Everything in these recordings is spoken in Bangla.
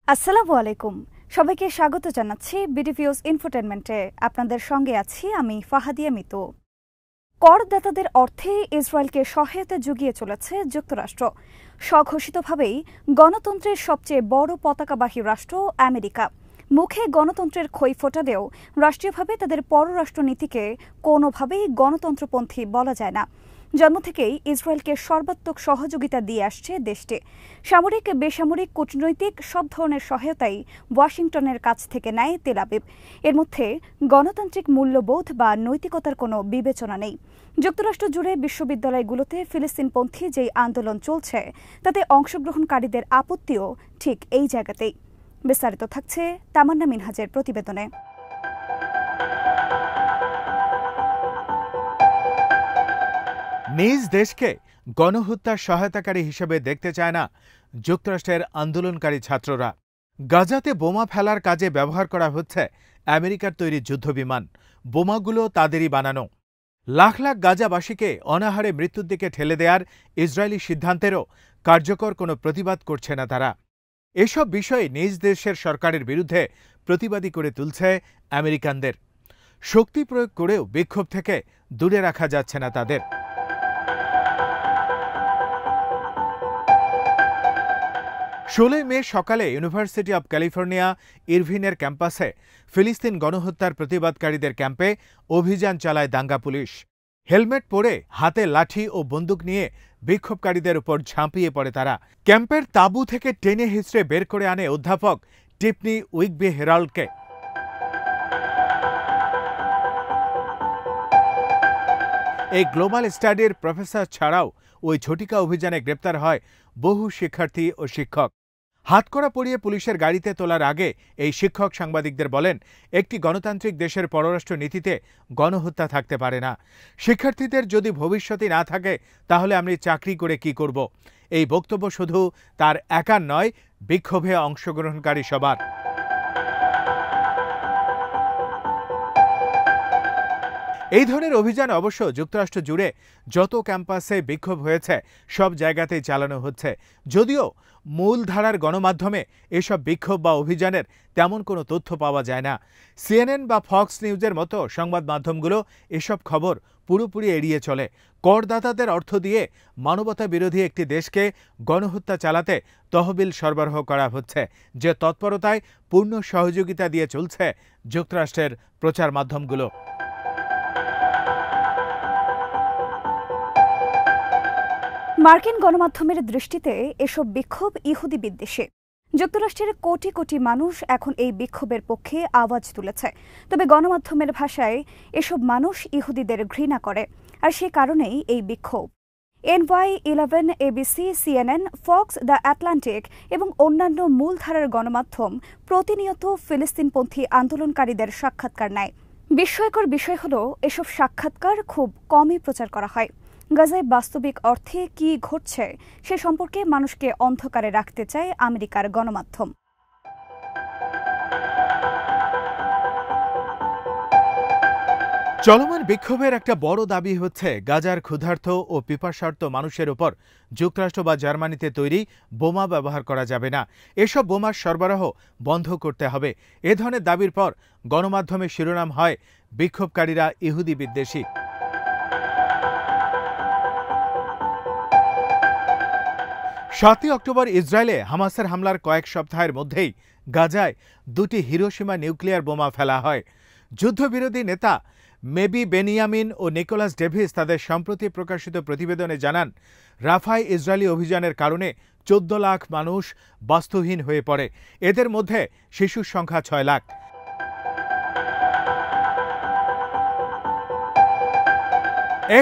আসসালামু আলাইকুম। সবাইকে স্বাগত জানাচ্ছি বিডিভিউজ ইনফোটেনমেন্টে। আপনাদের সঙ্গে আছি আমি ফাহাদিয়া মিতু। করদাতাদের অর্থে ইসরায়েলকে সহায়তা জুগিয়ে চলেছে যুক্তরাষ্ট্র। স্বঘোষিতভাবেই গণতন্ত্রের সবচেয়ে বড় পতাকাবাহী রাষ্ট্র আমেরিকা। মুখে গণতন্ত্রের খই ফোটালেও রাষ্ট্রীয়ভাবে তাদের পররাষ্ট্রনীতিকে কোনোভাবেই গণতন্ত্রপন্থী বলা যায় না। জন্ম থেকেই ইসরায়েলকে সর্বাত্মক সহযোগিতা দিয়ে আসছে দেশটি। সামরিক, বেসামরিক, কূটনৈতিক সব ধরনের সহায়তাই ওয়াশিংটনের কাছ থেকে নেয় তেল আবিব। এর মধ্যে গণতান্ত্রিক মূল্যবোধ বা নৈতিকতার কোনো বিবেচনা নেই। যুক্তরাষ্ট্র জুড়ে বিশ্ববিদ্যালয়গুলোতে ফিলিস্তিনপন্থী যেই আন্দোলন চলছে তাতে অংশগ্রহণকারীদের আপত্তিও ঠিক এই জায়গাতেই। বিস্তারিত থাকছে তামান্না মিনহাজের প্রতিবেদনে। নিজ দেশকে গণহত্যার সহায়তাকারী হিসেবে দেখতে চায় না যুক্তরাষ্ট্রের আন্দোলনকারী ছাত্ররা। গাজাতে বোমা ফেলার কাজে ব্যবহার করা হচ্ছে আমেরিকার তৈরি যুদ্ধবিমান। বোমাগুলো তাদেরই বানানো। লাখ লাখ গাজাবাসীকে অনাহারে মৃত্যুর দিকে ঠেলে দেওয়ার ইসরায়েলি সিদ্ধান্তেরও কার্যকর কোনো প্রতিবাদ করছে না তারা। এসব বিষয়ে নিজ দেশের সরকারের বিরুদ্ধে প্রতিবাদী করে তুলছে আমেরিকানদের। শক্তি প্রয়োগ করেও বিক্ষোভ থেকে দূরে রাখা যাচ্ছে না তাদের। 16 মে সকালে ইউনিভার্সিটি অব ক্যালিফোর্নিয়া ইরভিনের ক্যাম্পাসে ফিলিস্তিন গণহত্যার প্রতিবাদকারীদের ক্যাম্পে অভিযান চালায় দাঙ্গা পুলিশ। হেলমেট পরে হাতে লাঠি ও বন্দুক নিয়ে বিক্ষোভকারীদের উপর ঝাঁপিয়ে পড়ে তারা। ক্যাম্পের তাঁবু থেকে টেনে হিঁচড়ে বের করে আনে অধ্যাপক টিফনি উইগবি হেরাল্ডকে। এই গ্লোবাল স্টাডির প্রফেসর ছাড়াও ওই ঝটিকা অভিযানে গ্রেপ্তার হয় বহু শিক্ষার্থী ও শিক্ষক। হাতকড়া পরিয়ে পুলিশের গাড়িতে তোলার আগে এই শিক্ষক সাংবাদিকদের বলেন, একটি গণতান্ত্রিক দেশের পররাষ্ট্র নীতিতে গণহত্যা থাকতে পারে না। শিক্ষার্থীদের যদি ভবিষ্যৎই না থাকে তাহলে আমি চাকরি করে কি করব? এই বক্তব্য শুধু তার একার নয়, বিক্ষোভে অংশগ্রহণকারী সবার। এই ধরনের অভিযান অবশ্য যুক্তরাষ্ট্র জুড়ে যত ক্যাম্পাসে বিক্ষোভ হয়েছে সব জায়গাতেই চালানো হচ্ছে। যদিও মূলধারার গণমাধ্যমে এসব বিক্ষোভ বা অভিযানের তেমন কোনো তথ্য পাওয়া যায় না। সিএনএন বা ফক্স নিউজের মতো সংবাদ মাধ্যমগুলো এসব খবর পুরোপুরি এড়িয়ে চলে। করদাতাদের অর্থ দিয়ে মানবতা বিরোধী একটি দেশকে গণহত্যা চালাতে তহবিল সরবরাহ করা হচ্ছে, যে তৎপরতায় পূর্ণ সহযোগিতা দিয়ে চলছে যুক্তরাষ্ট্রের প্রচার মাধ্যমগুলো। মার্কিন গণমাধ্যমের দৃষ্টিতে এসব বিক্ষোভ ইহুদি বিদ্বেষী। যুক্তরাষ্ট্রের কোটি কোটি মানুষ এখন এই বিক্ষোভের পক্ষে আওয়াজ তুলেছে। তবে গণমাধ্যমের ভাষায় এসব মানুষ ইহুদিদের ঘৃণা করে, আর সে কারণেই এই বিক্ষোভ। NY11, ABC, CNN, Fox, the Atlantic এবং অন্যান্য মূলধারার গণমাধ্যম প্রতিনিয়ত ফিলিস্তিনপন্থী আন্দোলনকারীদের সাক্ষাৎকার নেয়। বিস্ময়কর বিষয় হল, এসব সাক্ষাৎকার খুব কমই প্রচার করা হয়। গাজায় বাস্তবিক অর্থে কি ঘটছে সে সম্পর্কে মানুষকে অন্ধকারে রাখতে চায় আমেরিকার গণমাধ্যম। চলমান বিক্ষোভের একটা বড় দাবি হচ্ছে গাজার ক্ষুধার্ত ও পিপাসার্ত মানুষের উপর যুক্তরাষ্ট্র বা জার্মানিতে তৈরি বোমা ব্যবহার করা যাবে না। এসব বোমার সরবরাহ বন্ধ করতে হবে। এ ধরনের দাবির পর গণমাধ্যমে শিরোনাম হয়, বিক্ষোভকারীরা ইহুদি বিদ্বেষী। 7 অক্টোবর ইসরায়েলে হামাসের হামলার কয়েক সপ্তাহের মধ্যেই গাজায় 2টি হিরোশিমা নিউক্লিয়ার বোমা ফেলা হয়। যুদ্ধবিরোধী নেতা মেবি বেনিয়ামিন ও নিকোলাস ডেভিস তাদের সম্প্রতি প্রকাশিত প্রতিবেদনে জানান, রাফায় ইসরায়েলি অভিযানের কারণে 14 লাখ মানুষ বাস্তুহীন হয়ে পড়ে। এদের মধ্যে শিশুর সংখ্যা 6 লাখ।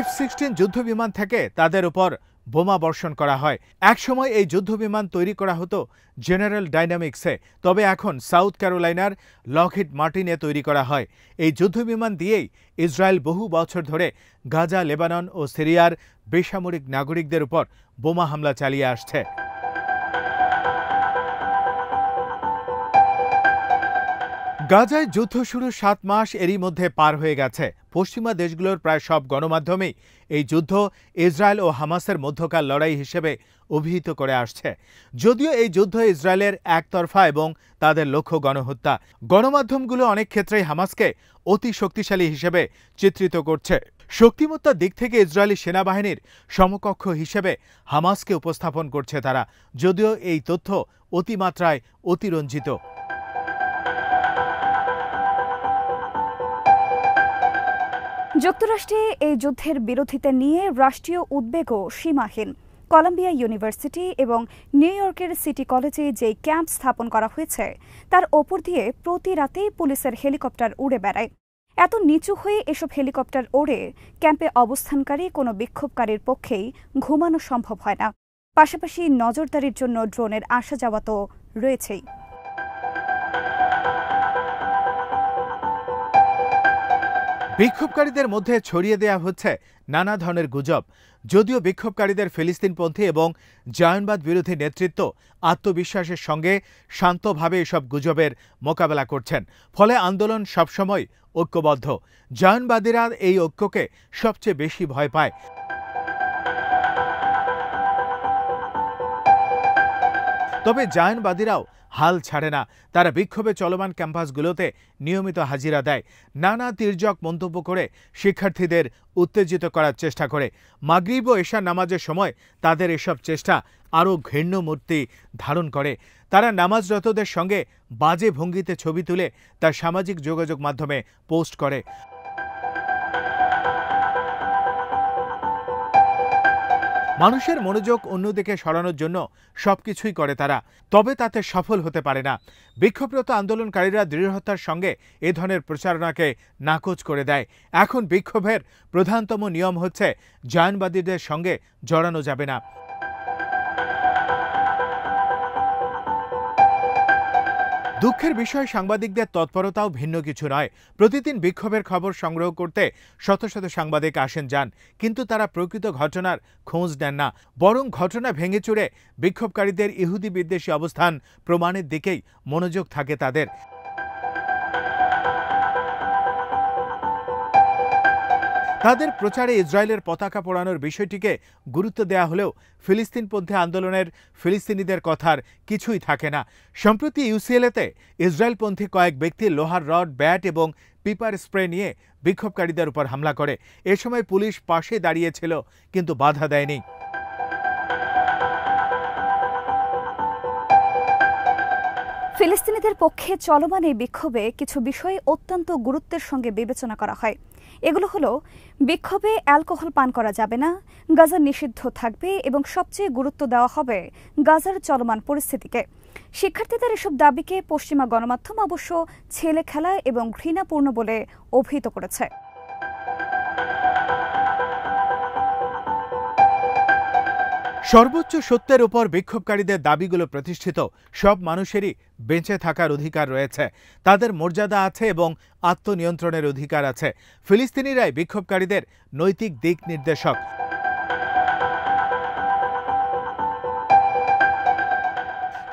F-16 যুদ্ধবিমান থেকে তাদের উপর বোমা বর্ষণ করা হয়। একসময় এই যুদ্ধবিমান তৈরি করা হতো জেনারেল ডাইনামিক্সে, তবে এখন সাউথ ক্যারোলাইনার লকহিড মার্টিনে তৈরি করা হয়। এই যুদ্ধবিমান দিয়েই ইসরায়েল বহু বছর ধরে গাজা, লেবানন ও সিরিয়ার বেসামরিক নাগরিকদের উপর বোমা হামলা চালিয়ে আসছে। গাজায় যুদ্ধ শুরু ৭ মাস এরই মধ্যে পার হয়ে গেছে। পশ্চিমা দেশগুলোর প্রায় সব গণমাধ্যমেই এই যুদ্ধ ইসরায়েল ও হামাসের মধ্যকার লড়াই হিসেবে অভিহিত করে আসছে। যদিও এই যুদ্ধ ইসরায়েলের একতরফা এবং তাদের লক্ষ্য গণহত্যা। গণমাধ্যমগুলো অনেক ক্ষেত্রেই হামাসকে অতি শক্তিশালী হিসেবে চিত্রিত করছে। শক্তিমত্তার দিক থেকে ইসরায়েলি সেনাবাহিনীর সমকক্ষ হিসেবে হামাসকে উপস্থাপন করছে তারা, যদিও এই তথ্য অতিমাত্রায় অতিরঞ্জিত। যুক্তরাষ্ট্রে এই যুদ্ধের বিরোধিতা নিয়ে রাষ্ট্রীয় উদ্বেগও সীমাহীন। কলাম্বিয়া ইউনিভার্সিটি এবং নিউ ইয়র্কের সিটি কলেজে যে ক্যাম্প স্থাপন করা হয়েছে তার ওপর দিয়ে প্রতি রাতেই পুলিশের হেলিকপ্টার উড়ে বেড়ায়। এত নিচু হয়ে এসব হেলিকপ্টার ওড়ে ক্যাম্পে অবস্থানকারী কোনো বিক্ষোভকারীর পক্ষেই ঘুমানো সম্ভব হয় না। পাশাপাশি নজরদারির জন্য ড্রোনের আসা যাওয়া তো রয়েছেই। বিক্ষোভকারীদের মধ্যে ছড়িয়ে দেয়া হচ্ছে নানা ধরনের গুজব। যদিও বিক্ষোভকারীদের ফিলিস্তিনপন্থী এবং জায়নবাদ বিরোধী নেতৃত্ব আত্মবিশ্বাসের সঙ্গে শান্তভাবে এসব গুজবের মোকাবেলা করছেন, ফলে আন্দোলন সবসময় ঐক্যবদ্ধ। জায়নবাদীরা এই ঐক্যকে সবচেয়ে বেশি ভয় পায়। তবে জায়নবাদীরাও হাল ছাড়ে না। তারা বিক্ষোভে চলমান ক্যাম্পাসগুলোতে নিয়মিত হাজিরা দেয়, নানা তির্যক মন্তব্য করে শিক্ষার্থীদের উত্তেজিত করার চেষ্টা করে। মাগরিব ও এশার নামাজের সময় তাদের এসব চেষ্টা আরও ঘৃণ্য মূর্তি ধারণ করে। তারা নামাজরতদের সঙ্গে বাজে ভঙ্গিতে ছবি তুলে তা সামাজিক যোগাযোগ মাধ্যমে পোস্ট করে। মানুষের মনোযোগ অন্যদিকে সরানোর জন্য সবকিছুই করে তারা, তবে তাতে সফল হতে পারে না। বিক্ষোভরত আন্দোলনকারীরা দৃঢ়তার সঙ্গে এ ধরনের প্রচারণাকে নাকচ করে দেয়। এখন বিক্ষোভের প্রধানতম নিয়ম হচ্ছে জায়নবাদীদের সঙ্গে জড়ানো যাবে না। দুঃখের বিষয়, সাংবাদিকদের তৎপরতাও ভিন্ন কিছু নয়। প্রতিদিন বিক্ষোভের খবর সংগ্রহ করতে শত শত সাংবাদিক আসেন যান, কিন্তু তারা প্রকৃত ঘটনার খোঁজ নেন না, বরং ঘটনা ভেঙে চুরে বিক্ষোভকারীদের ইহুদি বিদ্বেষী অবস্থান প্রমাণের দিকেই মনোযোগ থাকে তাদের। তাদের প্রচারে ইসরায়েলের পতাকা পোড়ানোর বিষয়টিকে গুরুত্ব দেয়া হলেও ফিলিস্তিনপন্থী আন্দোলনের ফিলিস্তিনিদের কথার কিছুই থাকে না। সম্প্রতি ইউসিএলএতে ইসরায়েলপন্থী কয়েক ব্যক্তি লোহার রড, ব্যাট এবং পিপার স্প্রে নিয়ে বিক্ষোভকারীদের উপর হামলা করে। এ সময় পুলিশ পাশে দাঁড়িয়েছিল, কিন্তু বাধা দেয়নি। ফিলিস্তিনিদের পক্ষে চলমান এই বিক্ষোভে কিছু বিষয় অত্যন্ত গুরুত্বের সঙ্গে বিবেচনা করা হয়। এগুলো হলো, বিক্ষোভে অ্যালকোহল পান করা যাবে না, গাজা নিষিদ্ধ থাকবে এবং সবচেয়ে গুরুত্ব দেওয়া হবে গাজার চলমান পরিস্থিতিকে। শিক্ষার্থীদের এসব দাবিকে পশ্চিমা গণমাধ্যম অবশ্য ছেলে খেলা এবং ঘৃণাপূর্ণ বলে অভিহিত করেছে। সর্বোচ্চ সত্যের উপর বিক্ষোভকারীদের দাবিগুলো প্রতিষ্ঠিত। সব মানুষেরই বেঁচে থাকার অধিকার রয়েছে, তাদের মর্যাদা আছে এবং আত্মনিয়ন্ত্রণের অধিকার আছে। ফিলিস্তিনিরাই বিক্ষোভকারীদের নৈতিক দিক নির্দেশক।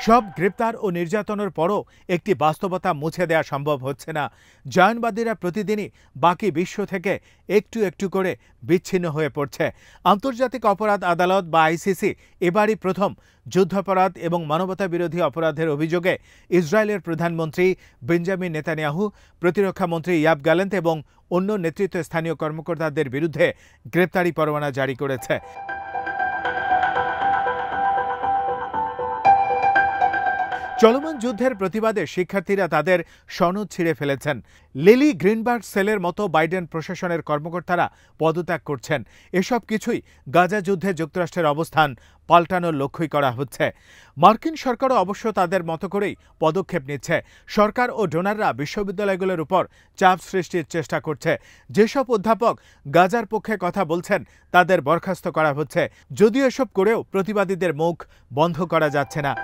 সব গ্রেপ্তার ও নির্যাতনের পরও একটি বাস্তবতা মুছে দেওয়া সম্ভব হচ্ছে না। জায়নবাদীরা প্রতিদিনই বাকি বিশ্ব থেকে একটু একটু করে বিচ্ছিন্ন হয়ে পড়ছে। আন্তর্জাতিক অপরাধ আদালত বা আইসিসি এবারই প্রথম যুদ্ধাপরাধ এবং মানবতা বিরোধী অপরাধের অভিযোগে ইসরায়েলের প্রধানমন্ত্রী বেঞ্জামিন নেতানিয়াহু, প্রতিরক্ষা মন্ত্রী ইয়াব গ্যালেন্ট এবং অন্য নেতৃত্বস্থানীয় কর্মকর্তাদের বিরুদ্ধে গ্রেপ্তারি পরোয়ানা জারি করেছে। চলমান যুদ্ধের প্রতিবাদে শিক্ষার্থীরা তাদের সনদ ছিঁড়ে ফেলেছেন। লিলি গ্রিনবার্গ সেলের মতো বাইডেন প্রশাসনের কর্মকর্তারা পদত্যাগ করছেন। এসব কিছুই গাজা যুদ্ধে যুক্তরাষ্ট্রের অবস্থান পাল্টানোর লক্ষ্যই করা হচ্ছে। মার্কিন সরকারও অবশ্য তাদের মতো করেই পদক্ষেপ নিচ্ছে। সরকার ও ডোনাররা বিশ্ববিদ্যালয়গুলোর উপর চাপ সৃষ্টির চেষ্টা করছে। যেসব অধ্যাপক গাজার পক্ষে কথা বলছেন তাদের বরখাস্ত করা হচ্ছে। যদিও এসব করেও প্রতিবাদীদের মুখ বন্ধ করা যাচ্ছে না।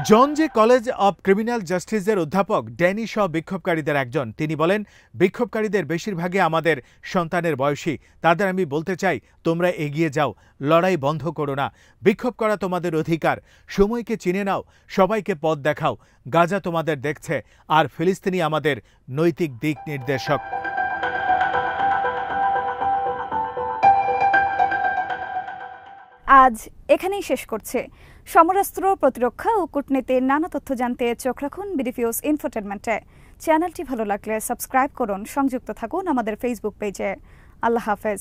John Jay College of Criminal জাস্টিসের অধ্যাপক ড্যানি শ বিক্ষোভকারীদের একজন। তিনি বলেন, বিক্ষোভকারীদের বেশিরভাগই আমাদের সন্তানের বয়সী। তাদের আমি বলতে চাই, তোমরা এগিয়ে যাও, লড়াই বন্ধ করো না। বিক্ষোভ করা তোমাদের অধিকার। সময়কে চিনে নাও, সবাইকে পথ দেখাও। গাজা তোমাদের দেখছে, আর ফিলিস্তিনি আমাদের নৈতিক দিক নির্দেশক। আজ এখানেই শেষ করছে। সমরাস্ত্র, প্রতিরক্ষা ও কূটনীতির নানা তথ্য জানতে চোখ রাখুন বিডিফিউজ ইনফোটেনমেন্টে। চ্যানেলটি ভালো লাগলে সাবস্ক্রাইব করুন, সংযুক্ত থাকুন আমাদের ফেসবুক পেজে। আল্লাহ হাফেজ।